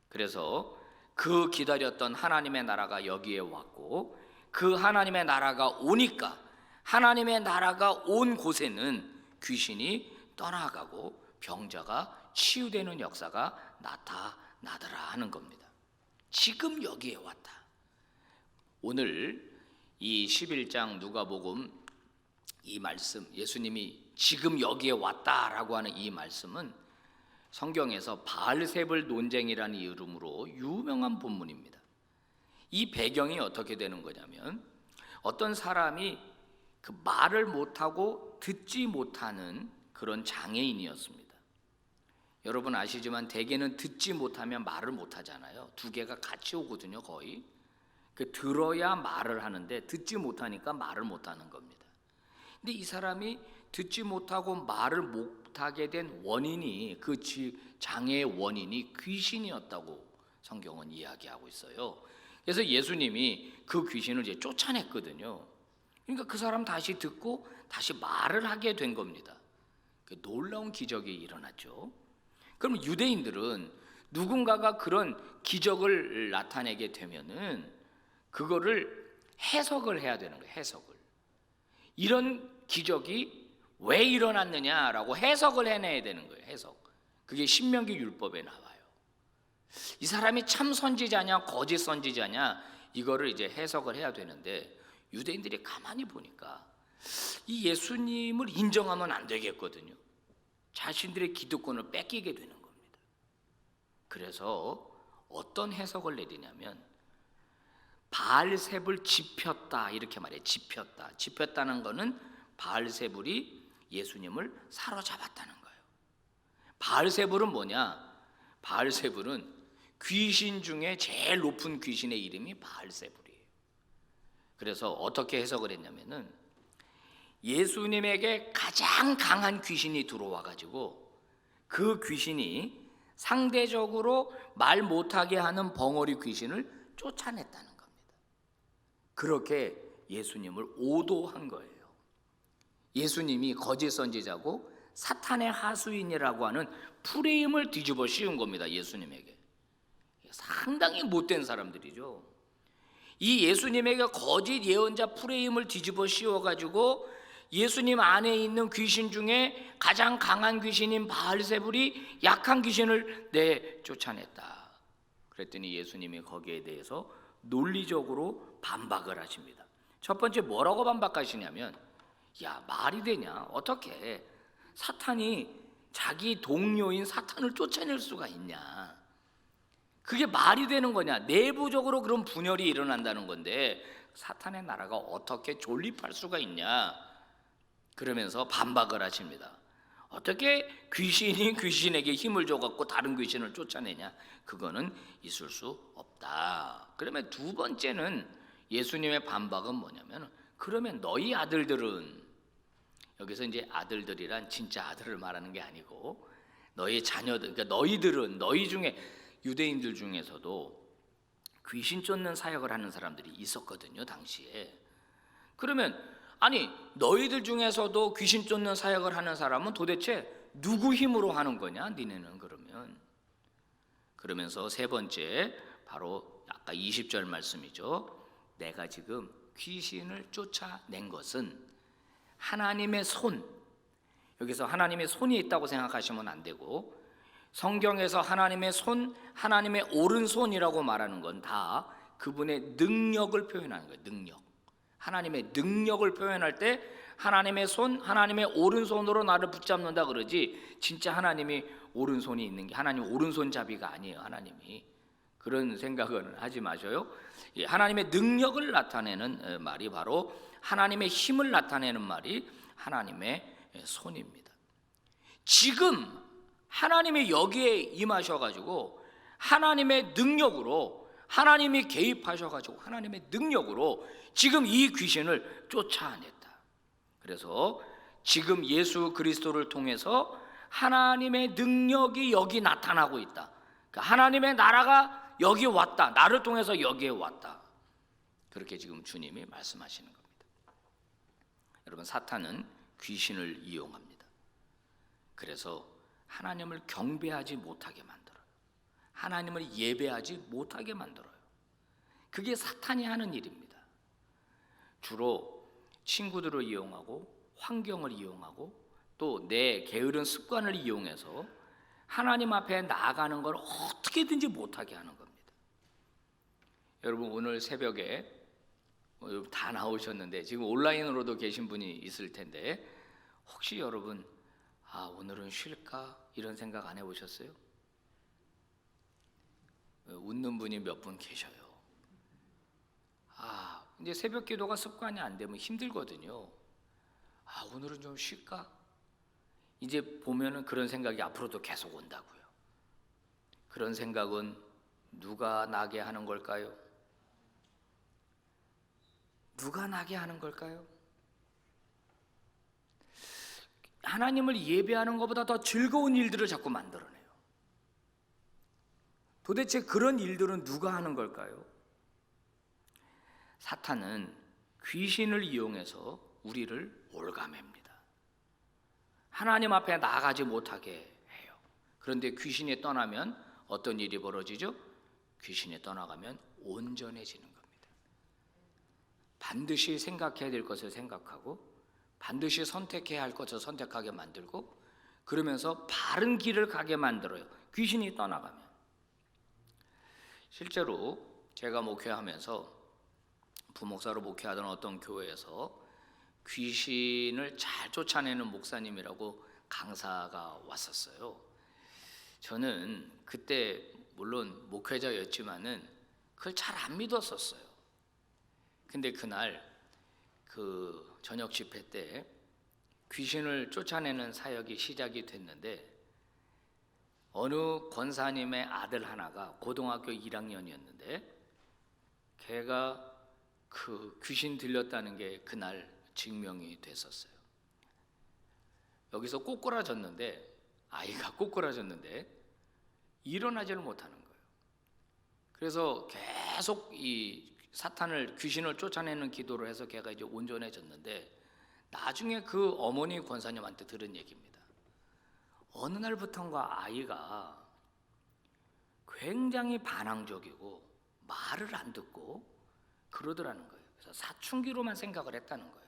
그래서 그 기다렸던 하나님의 나라가 여기에 왔고 그 하나님의 나라가 오니까 하나님의 나라가 온 곳에는 귀신이 떠나가고 병자가 치유되는 역사가 나타나더라 하는 겁니다. 지금 여기에 왔다. 오늘 이 11장 누가복음 이 말씀, 예수님이 지금 여기에 왔다라고 하는 이 말씀은 성경에서 바알세불 논쟁이라는 이름으로 유명한 본문입니다. 이 배경이 어떻게 되는 거냐면 어떤 사람이 그 말을 못하고 듣지 못하는 그런 장애인이었습니다. 여러분 아시지만 대개는 듣지 못하면 말을 못하잖아요. 두 개가 같이 오거든요. 거의 그 들어야 말을 하는데 듣지 못하니까 말을 못하는 겁니다. 근데 이 사람이 듣지 못하고 말을 못하게 된 원인이 그 장애의 원인이 귀신이었다고 성경은 이야기하고 있어요. 그래서 예수님이 그 귀신을 이제 쫓아냈거든요. 그러니까 그 사람 다시 듣고 다시 말을 하게 된 겁니다. 그 놀라운 기적이 일어났죠. 그럼 유대인들은 누군가가 그런 기적을 나타내게 되면은 그거를 해석을 해야 되는 거예요. 해석을. 이런 기적이 왜 일어났느냐라고 해석을 해내야 되는 거예요. 해석. 그게 신명기 율법에 나와요. 이 사람이 참 선지자냐 거짓 선지자냐 이거를 이제 해석을 해야 되는데 유대인들이 가만히 보니까 이 예수님을 인정하면 안 되겠거든요. 자신들의 기득권을 뺏기게 되는 겁니다. 그래서 어떤 해석을 내리냐면 바알세불 짚혔다 이렇게 말해요. 짚혔다는 거는 바알세불이 예수님을 사로잡았다는 거예요. 바알세불은 뭐냐? 바알세불은 귀신 중에 제일 높은 귀신의 이름이 바알세불이에요. 그래서 어떻게 해석을 했냐면은 예수님에게 가장 강한 귀신이 들어와 가지고 그 귀신이 상대적으로 말 못하게 하는 벙어리 귀신을 쫓아냈다는 겁니다. 그렇게 예수님을 오도한 거예요. 예수님이 거짓 선지자고 사탄의 하수인이라고 하는 프레임을 뒤집어 씌운 겁니다. 예수님에게. 상당히 못된 사람들이죠. 이 예수님에게 거짓 예언자 프레임을 뒤집어 씌워가지고 예수님 안에 있는 귀신 중에 가장 강한 귀신인 바알세불이 약한 귀신을 쫓아냈다. 그랬더니 예수님이 거기에 대해서 논리적으로 반박을 하십니다. 첫 번째 뭐라고 반박하시냐면 야 말이 되냐? 어떻게 사탄이 자기 동료인 사탄을 쫓아낼 수가 있냐? 그게 말이 되는 거냐? 내부적으로 그런 분열이 일어난다는 건데 사탄의 나라가 어떻게 존립할 수가 있냐? 그러면서 반박을 하십니다. 어떻게 귀신이 귀신에게 힘을 줘갖고 다른 귀신을 쫓아내냐? 그거는 있을 수 없다. 그러면 두 번째는 예수님의 반박은 뭐냐면 그러면 너희 아들들은 여기서 이제 아들들이란 진짜 아들을 말하는 게 아니고 너희 자녀들, 그러니까 너희들은 너희 중에 유대인들 중에서도 귀신 쫓는 사역을 하는 사람들이 있었거든요 당시에. 그러면 아니 너희들 중에서도 귀신 쫓는 사역을 하는 사람은 도대체 누구 힘으로 하는 거냐 니네는 그러면. 그러면서 세 번째 바로 아까 20절 말씀이죠. 내가 지금 귀신을 쫓아낸 것은 하나님의 손, 여기서 하나님의 손이 있다고 생각하시면 안 되고 성경에서 하나님의 손, 하나님의 오른손이라고 말하는 건 다 그분의 능력을 표현하는 거예요. 능력. 하나님의 능력을 표현할 때 하나님의 손, 하나님의 오른손으로 나를 붙잡는다 그러지 진짜 하나님이 오른손이 있는 게 하나님 오른손잡이가 아니에요. 하나님이. 그런 생각은 하지 마셔요. 하나님의 능력을 나타내는 말이 바로 하나님의 힘을 나타내는 말이 하나님의 손입니다. 지금 하나님이 여기에 임하셔가지고 하나님의 능력으로 하나님이 개입하셔가지고 하나님의 능력으로 지금 이 귀신을 쫓아냈다. 그래서 지금 예수 그리스도를 통해서 하나님의 능력이 여기 나타나고 있다. 그러니까 하나님의 나라가 여기 왔다. 나를 통해서 여기에 왔다. 그렇게 지금 주님이 말씀하시는 겁니다. 여러분 사탄은 귀신을 이용합니다. 그래서 하나님을 경배하지 못하게 만들어요. 하나님을 예배하지 못하게 만들어요. 그게 사탄이 하는 일입니다. 주로 친구들을 이용하고 환경을 이용하고 또 내 게으른 습관을 이용해서 하나님 앞에 나아가는 걸 어떻게든지 못하게 하는 겁니다. 여러분 오늘 새벽에 다 나오셨는데 지금 온라인으로도 계신 분이 있을 텐데 혹시 여러분 오늘은 쉴까 이런 생각 안 해보셨어요? 웃는 분이 몇 분 계셔요. 이제 새벽 기도가 습관이 안 되면 힘들거든요. 오늘은 좀 쉴까? 이제 보면은 그런 생각이 앞으로도 계속 온다고요. 그런 생각은 누가 나게 하는 걸까요? 누가 나게 하는 걸까요? 하나님을 예배하는 것보다 더 즐거운 일들을 자꾸 만들어내요. 도대체 그런 일들은 누가 하는 걸까요? 사탄은 귀신을 이용해서 우리를 올가맵니다. 하나님 앞에 나아가지 못하게 해요. 그런데 귀신이 떠나면 어떤 일이 벌어지죠? 귀신이 떠나가면 온전해지는 겁니다. 반드시 생각해야 될 것을 생각하고 반드시 선택해야 할 것을 선택하게 만들고 그러면서 바른 길을 가게 만들어요. 귀신이 떠나가면. 실제로 제가 목회하면서 부목사로 목회하던 어떤 교회에서 귀신을 잘 쫓아내는 목사님이라고 강사가 왔었어요. 저는 그때 물론 목회자였지만은 그걸 잘 안 믿었었어요. 근데 그날 그 저녁 집회 때 귀신을 쫓아내는 사역이 시작이 됐는데 어느 권사님의 아들 하나가 고등학교 1학년이었는데 걔가 그 귀신 들렸다는 게 그날 증명이 됐었어요. 여기서 꼬꾸라졌는데 아이가 꼬꾸라졌는데 일어나지를 못하는 거예요. 그래서 계속 이 사탄을 귀신을 쫓아내는 기도를 해서 걔가 이제 온전해졌는데 나중에 그 어머니 권사님한테 들은 얘기입니다. 어느 날부터인가 아이가 굉장히 반항적이고 말을 안 듣고 그러더라는 거예요. 그래서 사춘기로만 생각을 했다는 거예요.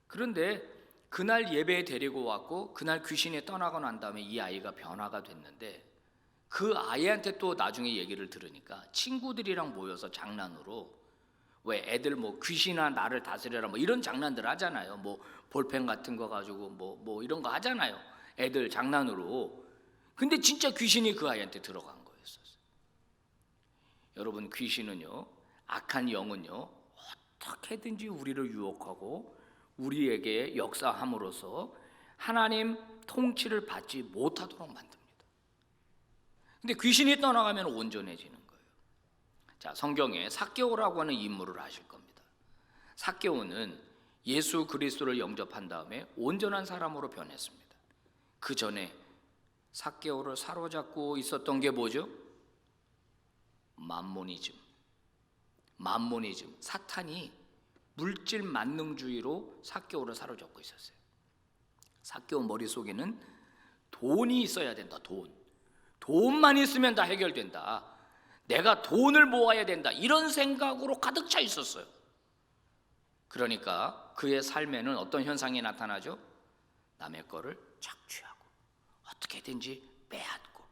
그런데 그날 예배에 데리고 왔고 그날 귀신이 떠나고 난 다음에 이 아이가 변화가 됐는데 그 아이한테 또 나중에 얘기를 들으니까 친구들이랑 모여서 장난으로 왜 애들 뭐 귀신아 나를 다스려라 뭐 이런 장난들 하잖아요. 뭐 볼펜 같은 거 가지고 뭐 이런 거 하잖아요. 애들 장난으로. 근데 진짜 귀신이 그 아이한테 들어간 거였어요. 여러분 귀신은요, 악한 영은요, 어떻게든지 우리를 유혹하고 우리에게 역사함으로써 하나님 통치를 받지 못하도록 만듭니다. 근데 귀신이 떠나가면 온전해지는 거예요. 자, 성경에 삭개오라고 하는 인물을 아실 겁니다. 삭개오는 예수 그리스도를 영접한 다음에 온전한 사람으로 변했습니다. 그 전에 삭개오를 사로잡고 있었던 게 뭐죠? 만모니즘. 사탄이 물질 만능주의로 삭개오를 사로잡고 있었어요. 삭개오 머릿속에는 돈이 있어야 된다. 돈만 있으면 다 해결된다. 내가 돈을 모아야 된다. 이런 생각으로 가득 차 있었어요. 그러니까 그의 삶에는 어떤 현상이 나타나죠? 남의 거를 착취하고 어떻게든지 빼앗고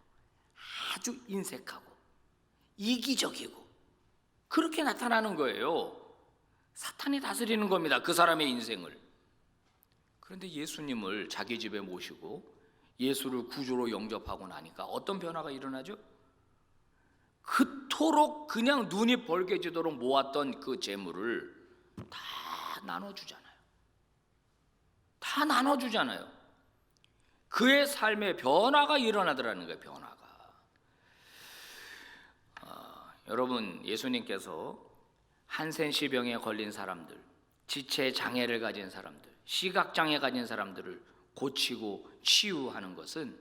아주 인색하고 이기적이고 그렇게 나타나는 거예요. 사탄이 다스리는 겁니다. 그 사람의 인생을. 그런데 예수님을 자기 집에 모시고 예수를 구주로 영접하고 나니까 어떤 변화가 일어나죠? 그토록 그냥 눈이 벌게지도록 모았던 그 재물을 다 나눠주잖아요. 그의 삶에 변화가 일어나더라는 거예요. 변화가. 여러분 예수님께서 한센시병에 걸린 사람들, 지체 장애를 가진 사람들, 시각 장애 가진 사람들을 고치고 치유하는 것은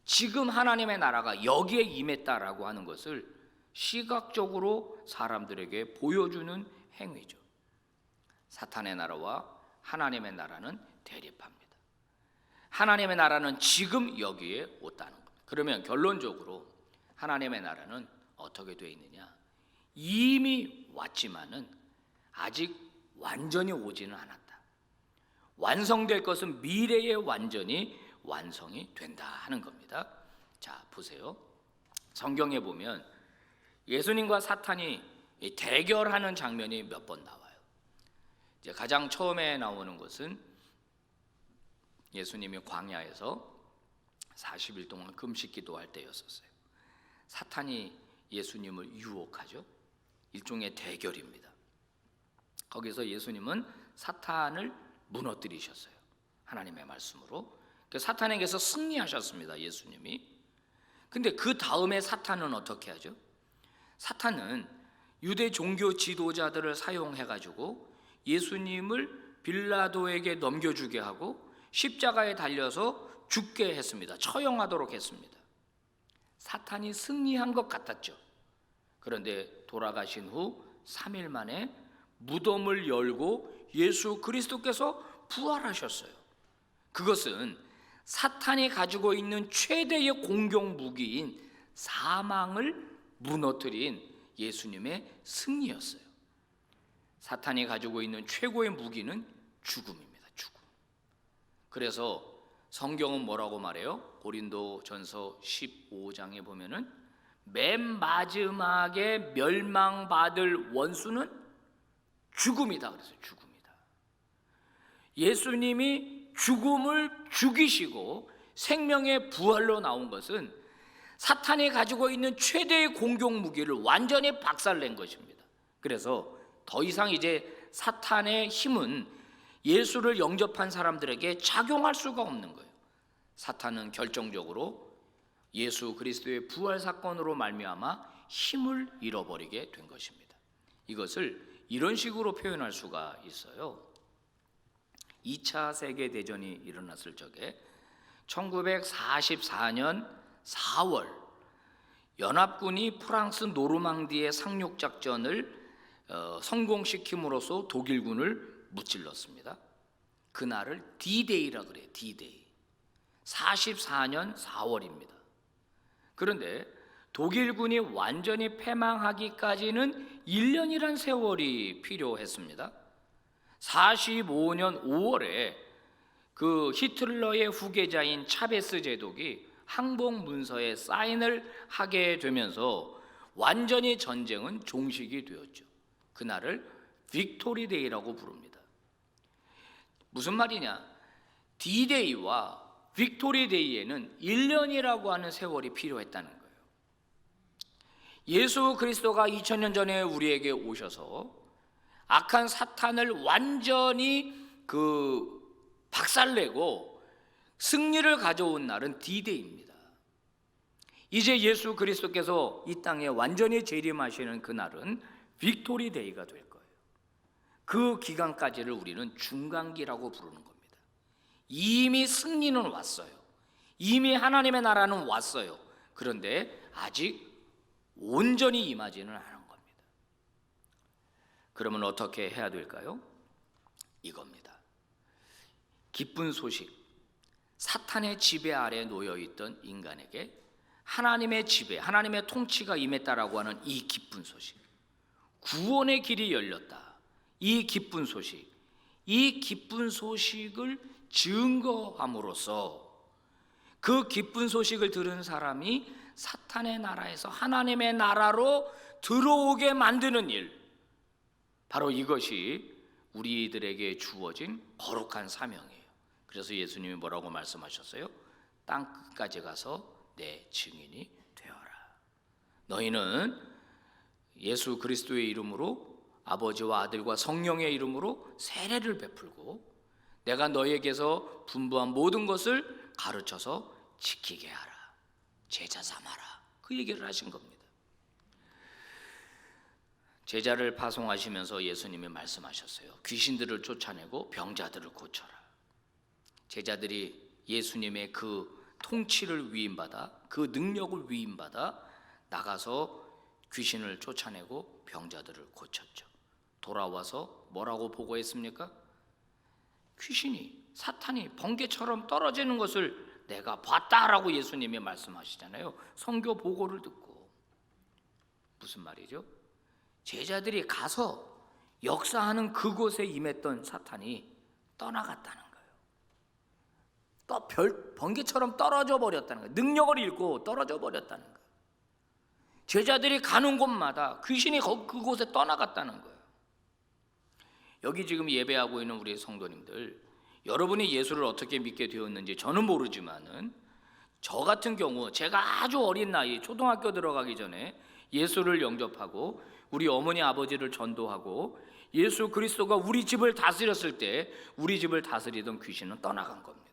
지금 하나님의 나라가 여기에 임했다라고 하는 것을 시각적으로 사람들에게 보여주는 행위죠. 사탄의 나라와 하나님의 나라는 대립합니다. 하나님의 나라는 지금 여기에 왔다는 겁니다. 그러면 결론적으로 하나님의 나라는 어떻게 되어 있느냐? 이미 왔지만은 아직 완전히 오지는 않았다. 완성될 것은 미래에 완전히 완성이 된다 하는 겁니다. 자, 보세요. 성경에 보면 예수님과 사탄이 대결하는 장면이 몇 번 나와요. 이제 가장 처음에 나오는 것은 예수님이 광야에서 40일 동안 금식 기도할 때였었어요. 사탄이 예수님을 유혹하죠. 일종의 대결입니다. 거기서 예수님은 사탄을 무너뜨리셨어요. 하나님의 말씀으로. 사탄에게서 승리하셨습니다. 예수님이. 근데 그 다음에 사탄은 어떻게 하죠? 사탄은 유대 종교 지도자들을 사용해 가지고 예수님을 빌라도에게 넘겨주게 하고 십자가에 달려서 죽게 했습니다. 처형하도록 했습니다. 사탄이 승리한 것 같았죠. 그런데 돌아가신 후 3일 만에 무덤을 열고 예수 그리스도께서 부활하셨어요. 그것은 사탄이 가지고 있는 최대의 공격 무기인 사망을 무너뜨린 예수님의 승리였어요. 사탄이 가지고 있는 최고의 무기는 죽음입니다. 죽음. 그래서 성경은 뭐라고 말해요? 고린도전서 15장에 보면은 맨 마지막에 멸망받을 원수는 죽음이다. 그래서 죽음이다. 예수님이 죽음을 죽이시고 생명의 부활로 나온 것은 사탄이 가지고 있는 최대의 공격 무기를 완전히 박살낸 것입니다. 그래서 더 이상 이제 사탄의 힘은 예수를 영접한 사람들에게 작용할 수가 없는 거예요. 사탄은 결정적으로 예수 그리스도의 부활 사건으로 말미암아 힘을 잃어버리게 된 것입니다. 이것을 이런 식으로 표현할 수가 있어요. 2차 세계대전이 일어났을 적에 1944년 4월 연합군이 프랑스 노르망디의 상륙작전을 성공시킴으로써 독일군을 무찔렀습니다. 그날을 D-Day라 그래요. D-Day. 44년 4월입니다. 그런데 독일군이 완전히 패망하기까지는 1년이란 세월이 필요했습니다. 45년 5월에 그 히틀러의 후계자인 차베스 제독이 항복 문서에 사인을 하게 되면서 완전히 전쟁은 종식이 되었죠. 그날을 빅토리 데이라고 부릅니다. 무슨 말이냐? D-Day와 빅토리 데이에는 1년이라고 하는 세월이 필요했다는 거예요. 예수 그리스도가 2000년 전에 우리에게 오셔서 악한 사탄을 완전히 박살내고 승리를 가져온 날은 D-Day입니다. 이제 예수 그리스도께서 이 땅에 완전히 재림하시는 그날은 빅토리 데이가 될 거예요. 그 기간까지를 우리는 중간기라고 부르는 겁니다. 이미 승리는 왔어요. 이미 하나님의 나라는 왔어요. 그런데 아직 온전히 임하지는 않은 겁니다. 그러면 어떻게 해야 될까요? 이겁니다. 기쁜 소식. 사탄의 지배 아래 놓여있던 인간에게 하나님의 지배, 하나님의 통치가 임했다라고 하는 이 기쁜 소식, 구원의 길이 열렸다. 이 기쁜 소식, 이 기쁜 소식을 증거함으로써 그 기쁜 소식을 들은 사람이 사탄의 나라에서 하나님의 나라로 들어오게 만드는 일, 바로 이것이 우리들에게 주어진 거룩한 사명이에요. 그래서 예수님이 뭐라고 말씀하셨어요? 땅 끝까지 가서 내 증인이 되어라. 너희는 예수 그리스도의 이름으로 아버지와 아들과 성령의 이름으로 세례를 베풀고 내가 너희에게서 분부한 모든 것을 가르쳐서 지키게 하라. 제자 삼아라. 그 얘기를 하신 겁니다. 제자를 파송하시면서 예수님이 말씀하셨어요. 귀신들을 쫓아내고 병자들을 고쳐라. 제자들이 예수님의 그 통치를 위임받아, 그 능력을 위임받아 나가서 귀신을 쫓아내고 병자들을 고쳤죠. 돌아와서 뭐라고 보고했습니까? 귀신이, 사탄이 번개처럼 떨어지는 것을 내가 봤다라고 예수님이 말씀하시잖아요. 선교 보고를 듣고. 무슨 말이죠? 제자들이 가서 역사하는 그곳에 임했던 사탄이 떠나갔다는 거예요. 또 번개처럼 떨어져 버렸다는 거예요. 능력을 잃고 떨어져 버렸다는 거예요. 제자들이 가는 곳마다 귀신이 그곳에 떠나갔다는 거예요. 여기 지금 예배하고 있는 우리 성도님들, 여러분이 예수를 어떻게 믿게 되었는지 저는 모르지만은 저 같은 경우 제가 아주 어린 나이 초등학교 들어가기 전에 예수를 영접하고 우리 어머니 아버지를 전도하고 예수 그리스도가 우리 집을 다스렸을 때 우리 집을 다스리던 귀신은 떠나간 겁니다.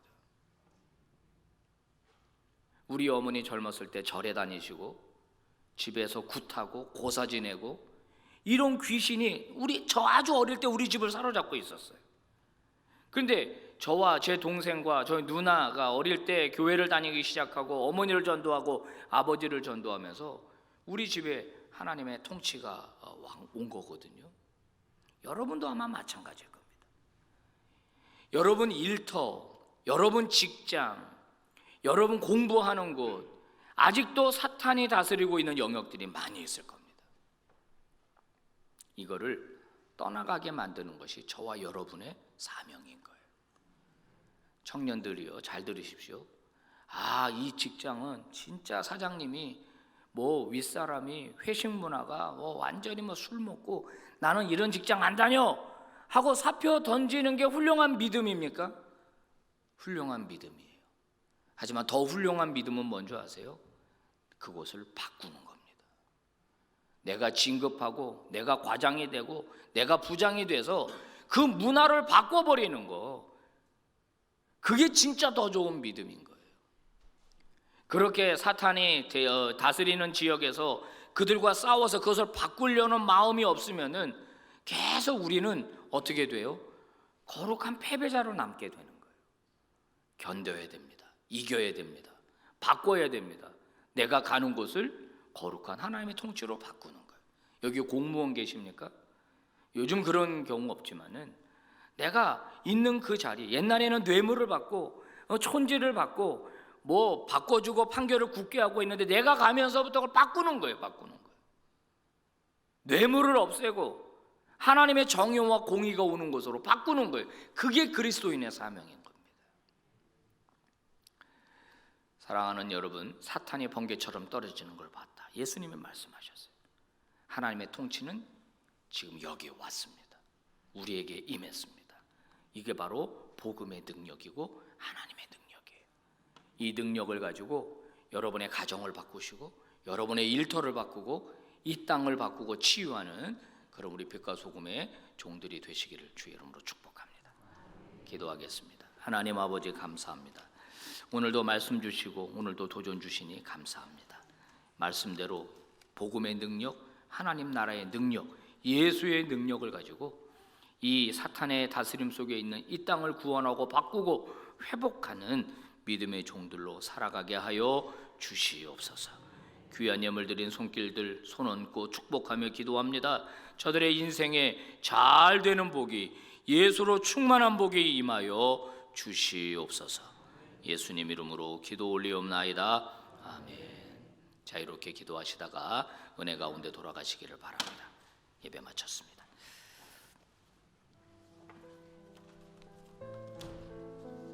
우리 어머니 젊었을 때 절에 다니시고 집에서 굿하고 고사 지내고 이런 귀신이 저 아주 어릴 때 우리 집을 사로잡고 있었어요. 그런데 저와 제 동생과 저희 누나가 어릴 때 교회를 다니기 시작하고 어머니를 전도하고 아버지를 전도하면서 우리 집에 하나님의 통치가 온 거거든요. 여러분도 아마 마찬가지일 겁니다. 여러분 일터, 여러분 직장, 여러분 공부하는 곳, 아직도 사탄이 다스리고 있는 영역들이 많이 있을 겁니다. 이거를 떠나가게 만드는 것이 저와 여러분의 사명인 거예요. 청년들이요, 잘 들으십시오. 이 직장은 진짜 사장님이 윗사람이 회식 문화가 완전히 술 먹고 나는 이런 직장 안 다녀 하고 사표 던지는 게 훌륭한 믿음입니까? 훌륭한 믿음이에요. 하지만 더 훌륭한 믿음은 뭔지 아세요? 그곳을 바꾸는 겁니다. 내가 진급하고 내가 과장이 되고 내가 부장이 돼서 그 문화를 바꿔버리는 거, 그게 진짜 더 좋은 믿음인 거예요. 그렇게 사탄이 다스리는 지역에서 그들과 싸워서 그것을 바꾸려는 마음이 없으면은 계속 우리는 어떻게 돼요? 거룩한 패배자로 남게 되는 거예요. 견뎌야 됩니다. 이겨야 됩니다. 바꿔야 됩니다. 내가 가는 곳을 거룩한 하나님의 통치로 바꾸는 거예요. 여기 공무원 계십니까? 요즘 그런 경우 없지만은 내가 있는 그 자리, 옛날에는 뇌물을 받고 촌지를 받고 바꿔주고 판결을 굳게 하고 있는데 내가 가면서부터 그걸 바꾸는 거예요. 뇌물을 없애고 하나님의 정의와 공의가 오는 곳으로 바꾸는 거예요. 그게 그리스도인의 사명인 겁니다. 사랑하는 여러분, 사탄이 번개처럼 떨어지는 걸 봤다. 예수님이 말씀하셨어요. 하나님의 통치는 지금 여기에 왔습니다. 우리에게 임했습니다. 이게 바로 복음의 능력이고 하나님의 능력이에요. 이 능력을 가지고 여러분의 가정을 바꾸시고 여러분의 일터를 바꾸고 이 땅을 바꾸고 치유하는 그런 우리 빛과 소금의 종들이 되시기를 주의 이름으로 축복합니다. 기도하겠습니다. 하나님 아버지 감사합니다. 오늘도 말씀 주시고 오늘도 도전 주시니 감사합니다. 말씀대로 복음의 능력, 하나님 나라의 능력, 예수의 능력을 가지고 이 사탄의 다스림 속에 있는 이 땅을 구원하고 바꾸고 회복하는 믿음의 종들로 살아가게 하여 주시옵소서. 귀한 예물 드린 손길들 손 얹고 축복하며 기도합니다. 저들의 인생에 잘 되는 복이, 예수로 충만한 복이 임하여 주시옵소서. 예수님 이름으로 기도 올리옵나이다. 아멘. 자, 이렇게 기도하시다가 은혜 가운데 돌아가시기를 바랍니다. 예배 마쳤습니다.